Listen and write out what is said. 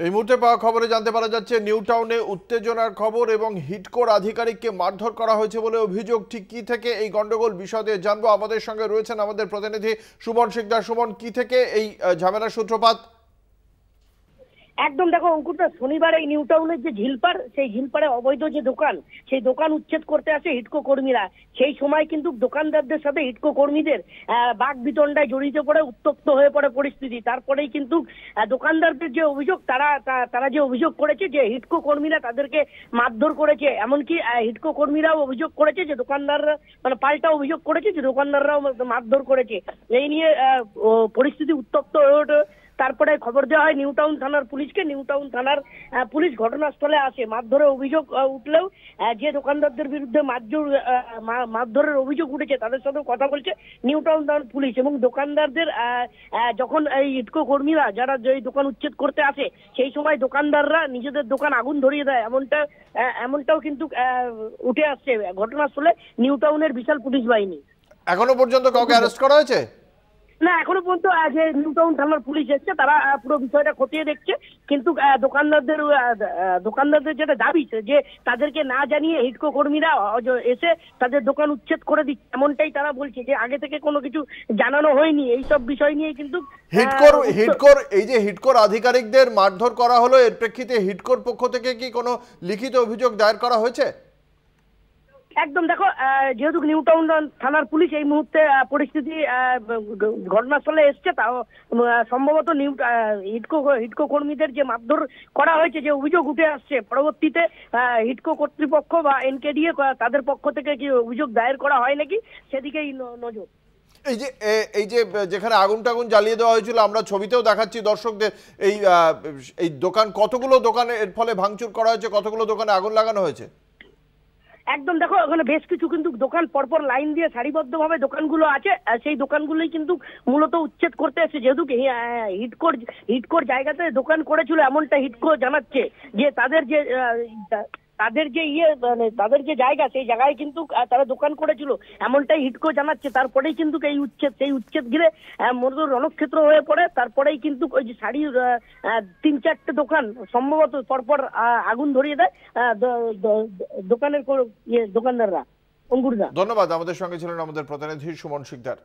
এই মুহূর্তে পাওয়া খবরে জানতে পারা যাচ্ছে নিউ টাউনে উত্তেজনার খবর এবং হিডকোর আধিকারিককে মারধর করা হয়েছে বলে অভিযোগ। ঠিক কি থেকে এই গন্ডগোল বিশদে জানবো। আমাদের সঙ্গে রয়েছেন আমাদের প্রতিনিধি সুমন শিকদার। সুমন, কি থেকে এই ঝামেলার সূত্রপাত? একদম দেখো অঙ্কুরটা, শনিবার এই নিউ টাউনের যে ঝিলপাড়, সেই ঝিলপাড়ে অবৈধ যে দোকান, সেই দোকান উচ্ছেদ করতে আসে হিডকো কর্মীরা। সেই সময় কিন্তু দোকানদারদের সাথে হিডকো কর্মীদের বাক বিতণ্ডায় জড়িত পড়ে, উত্তপ্ত হয়ে পড়ে পরিস্থিতি। তারপরেই কিন্তু দোকানদারদের যে অভিযোগ, তারা যে অভিযোগ করেছে যে হিডকো কর্মীরা তাদেরকে মারধর করেছে। এমনকি হিডকো কর্মীরাও অভিযোগ করেছে যে দোকানদাররা, মানে পাল্টা অভিযোগ করেছে যে দোকানদাররাও মারধর করেছে। এই নিয়ে পরিস্থিতি উত্তপ্ত হয়ে ওঠে। তারপরে খবর দেওয়া হয় নিউ টাউন থানার পুলিশকে। নিউ টাউন থানার পুলিশ ঘটনাস্থলে আসে। মারধরের অভিযোগ উঠলেও যে দোকানদারদের বিরুদ্ধে মারধরের অভিযোগ উঠেছে তাদের সাথে কথা বলছে নিউ টাউন থানার পুলিশ। এবং দোকানদারদের যখন এই ইটকো কর্মীরা যারা এই দোকান উচ্ছেদ করতে আসে, সেই সময় দোকানদাররা নিজেদের দোকান আগুন ধরিয়ে দেয়, এমনটাও কিন্তু উঠে আসছে ঘটনাস্থলে নিউ টাউনের বিশাল পুলিশ বাহিনী। এখনো পর্যন্ত কাউকে অ্যারেস্ট করা হয়েছে না? এখনো পর্যন্ত যে নিউ টাউন থানার পুলিশ এসছে, তারা পুরো বিষয়টা খতিয়ে দেখছে। কিন্তু দোকানদারদের যেটা দাবি যে তাদেরকে না জানিয়ে হিডকো কর্মীরা এসে তাদের দোকান উচ্ছেদ করে দিচ্ছে, এমনটাই তারা বলছে যে আগে থেকে কোনো কিছু জানানো হয়নি। এইসব বিষয় নিয়ে কিন্তু হিডকোর এই যে হিডকোর আধিকারিকদের মারধর করা হলো, এর প্রেক্ষিতে হিডকোর পক্ষ থেকে কি কোনো লিখিত অভিযোগ দায়ের করা হয়েছে? একদম দেখো, যেহেতু নিউ টাউন থানার পুলিশ এই মুহূর্তে পরিস্থিতি ঘটনাস্থলে এসছে, তাও সম্ভবত হিডকো কর্মীদের যে মারধর করা হয়েছে, যে অভিযোগ উঠে আসছে, পরবর্তীতে হিডকো কর্তৃপক্ষ বা এনকেডিএ তাদের পক্ষ থেকে কি অভিযোগ দায়ের করা হয় নাকি সেদিকেই নজর। এই যে যেখানে আগুন টাগুন জ্বালিয়ে দেওয়া হয়েছিল, আমরা ছবিতেও দেখাচ্ছি দর্শকদের, এই দোকান, কতগুলো দোকানে এর ফলে ভাঙচুর করা হয়েছে, কতগুলো দোকানে আগুন লাগানো হয়েছে? একদম দেখো, ওখানে বেশ কিছু কিন্তু দোকান পরপর লাইন দিয়ে সারিবদ্ধভাবে দোকানগুলো আছে। সেই দোকানগুলোই কিন্তু মূলত উচ্ছেদ করতে এসেছে। যেহেতু হিডকোর জায়গাতে দোকান করেছিল, এমনটা হিডকো জানাচ্ছে যে তাদের যে জায়গা, সেই জায়গায় কিন্তু তারা দোকান করেছিল, এমনটাই হিডকো জানাচ্ছে। তারপরেই কিন্তু সেই উচ্ছেদ ঘিরে মধুর রণক্ষেত্র হয়ে পড়ে। তারপরেই কিন্তু ওই যে শাড়ির 3-4টে দোকান সম্ভবত পরপর আগুন ধরিয়ে দেয় দোকানের দোকানদাররা। অঙ্কুরদা, ধন্যবাদ। আমাদের সঙ্গে ছিলেন আমাদের প্রতিনিধি সুমন শিকদার।